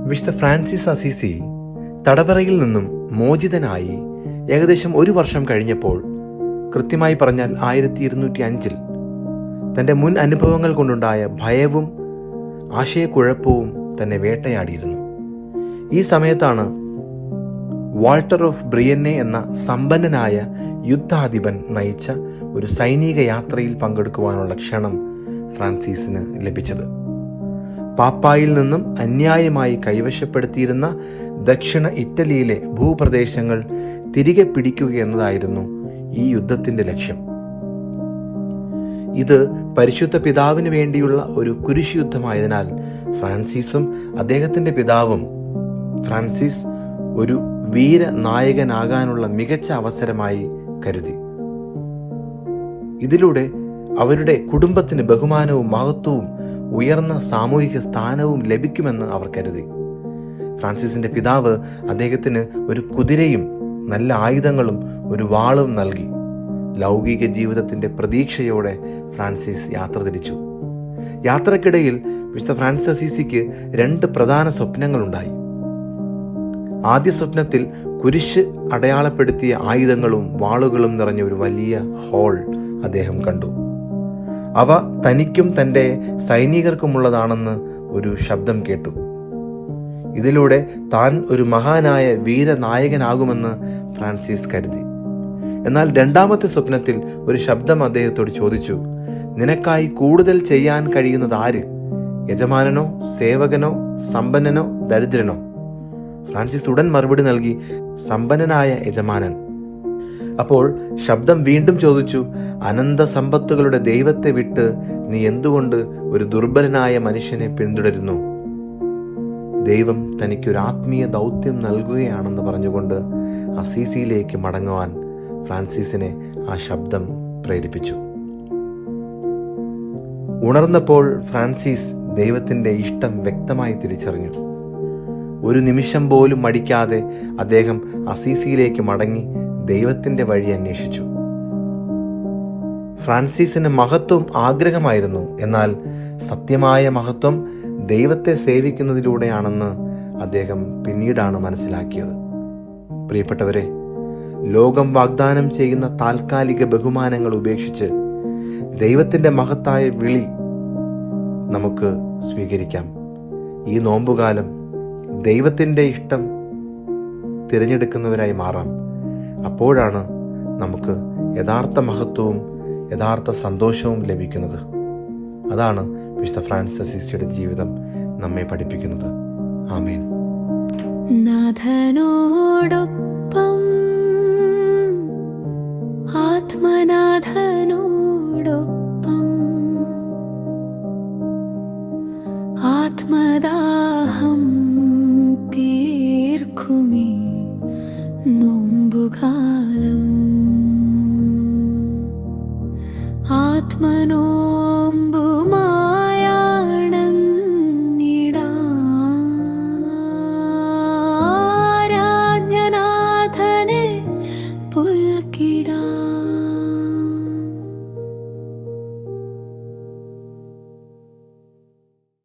വിശുദ്ധ Francis Assisi തടവറയിൽ നിന്നും മോചിതനായി ഏകദേശം 1 വർഷം കഴിഞ്ഞപ്പോൾ, കൃത്യമായി പറഞ്ഞാൽ 1205 തൻ്റെ മുൻ അനുഭവങ്ങൾ കൊണ്ടുണ്ടായ ഭയവും ആശയക്കുഴപ്പവും തന്നെ വേട്ടയാടിയിരുന്നു. ഈ സമയത്താണ് വാൾട്ടർ ഓഫ് ബ്രിയന്നെ എന്ന സമ്പന്നനായ യുദ്ധാധിപൻ നയിച്ച ഒരു സൈനിക യാത്രയിൽ പങ്കെടുക്കുവാനുള്ള ക്ഷണം ഫ്രാൻസിസിന് ലഭിച്ചത്. പാപ്പായിൽ നിന്നും അന്യായമായി കൈവശപ്പെടുത്തിയിരുന്ന ദക്ഷിണ ഇറ്റലിയിലെ ഭൂപ്രദേശങ്ങൾ തിരികെ പിടിക്കുക എന്നതായിരുന്നു ഈ യുദ്ധത്തിൻ്റെ ലക്ഷ്യം. ഇത് പരിശുദ്ധ പിതാവിന് വേണ്ടിയുള്ള ഒരു കുരിശ് യുദ്ധമായതിനാൽ ഫ്രാൻസിസും അദ്ദേഹത്തിൻ്റെ പിതാവും ഫ്രാൻസിസ് ഒരു വീരനായകനാകാനുള്ള മികച്ച അവസരമായി കരുതി. ഇതിലൂടെ അവരുടെ കുടുംബത്തിന് ബഹുമാനവും മഹത്വവും ഉയർന്ന സാമൂഹിക സ്ഥാനവും ലഭിക്കുമെന്ന് അവർ കരുതി. ഫ്രാൻസിസിന്റെ പിതാവ് അദ്ദേഹത്തിന് ഒരു കുതിരയും നല്ല ആയുധങ്ങളും ഒരു വാളും നൽകി. ലൗകിക ജീവിതത്തിന്റെ പ്രതീക്ഷയോടെ ഫ്രാൻസിസ് യാത്ര തിരിച്ചു. യാത്രക്കിടയിൽ വിശുദ്ധ ഫ്രാൻസിസ് അസീസിക്ക് 2 പ്രധാന സ്വപ്നങ്ങളുണ്ടായി. ആദ്യ സ്വപ്നത്തിൽ കുരിശ് അടയാളപ്പെടുത്തിയ ആയുധങ്ങളും വാളുകളും നിറഞ്ഞ ഒരു വലിയ ഹാൾ അദ്ദേഹം കണ്ടു. അവ തനിക്കും തൻ്റെ സൈനികർക്കുമുള്ളതാണെന്ന് ഒരു ശബ്ദം കേട്ടു. ഇതിലൂടെ താൻ ഒരു മഹാനായ വീരനായകനാകുമെന്ന് ഫ്രാൻസിസ് കരുതി. എന്നാൽ 2ാമത്തെ സ്വപ്നത്തിൽ ഒരു ശബ്ദം അദ്ദേഹത്തോട് ചോദിച്ചു, നിനക്കായി കൂടുതൽ ചെയ്യാൻ കഴിയുന്നത് ആര്? യജമാനനോ, സേവകനോ, സമ്പന്നനോ, ദരിദ്രനോ? ഫ്രാൻസിസ് ഉടൻ മറുപടി നൽകി, സമ്പന്നനായ യജമാനൻ. അപ്പോൾ ശബ്ദം വീണ്ടും ചോദിച്ചു, അനന്ത സമ്പത്തുകളുടെ ദൈവത്തെ വിട്ട് നീ എന്തുകൊണ്ട് ഒരു ദുർബലനായ മനുഷ്യനെ പിന്തുടരുന്നു? ദൈവം തനിക്കൊരു ആത്മീയ ദൗത്യം നൽകുകയാണെന്ന് പറഞ്ഞുകൊണ്ട് അസീസിയിലേക്ക് മടങ്ങുവാൻ ഫ്രാൻസിസിനെ ആ ശബ്ദം പ്രേരിപ്പിച്ചു. ഉണർന്നപ്പോൾ ഫ്രാൻസിസ് ദൈവത്തിൻ്റെ ഇഷ്ടം വ്യക്തമായി തിരിച്ചറിഞ്ഞു. ഒരു നിമിഷം പോലും മടിക്കാതെ അദ്ദേഹം അസീസിയിലേക്ക് മടങ്ങി ദൈവത്തിൻ്റെ വഴി അന്വേഷിച്ചു. ഫ്രാൻസിസിന് മഹത്വം ആഗ്രഹമായിരുന്നു. എന്നാൽ സത്യമായ മഹത്വം ദൈവത്തെ സേവിക്കുന്നതിലൂടെയാണെന്ന് അദ്ദേഹം പിന്നീടാണ് മനസ്സിലാക്കിയത്. പ്രിയപ്പെട്ടവരെ, ലോകം വാഗ്ദാനം ചെയ്യുന്ന താൽക്കാലിക ബഹുമാനങ്ങൾ ഉപേക്ഷിച്ച് ദൈവത്തിൻ്റെ മഹത്തായ വിളി നമുക്ക് സ്വീകരിക്കാം. ഈ നോമ്പുകാലം ദൈവത്തിൻ്റെ ഇഷ്ടം തിരഞ്ഞെടുക്കുന്നവരായി മാറാം. അപ്പോഴാണ് നമുക്ക് യഥാർത്ഥ മഹത്വവും യഥാർത്ഥ സന്തോഷവും ലഭിക്കുന്നത്. അതാണ് വിശുദ്ധ ഫ്രാൻസിസ് അസീസിയുടെ ജീവിതം നമ്മെ പഠിപ്പിക്കുന്നത്. ആമേൻ. നാഥനോടൊപ്പം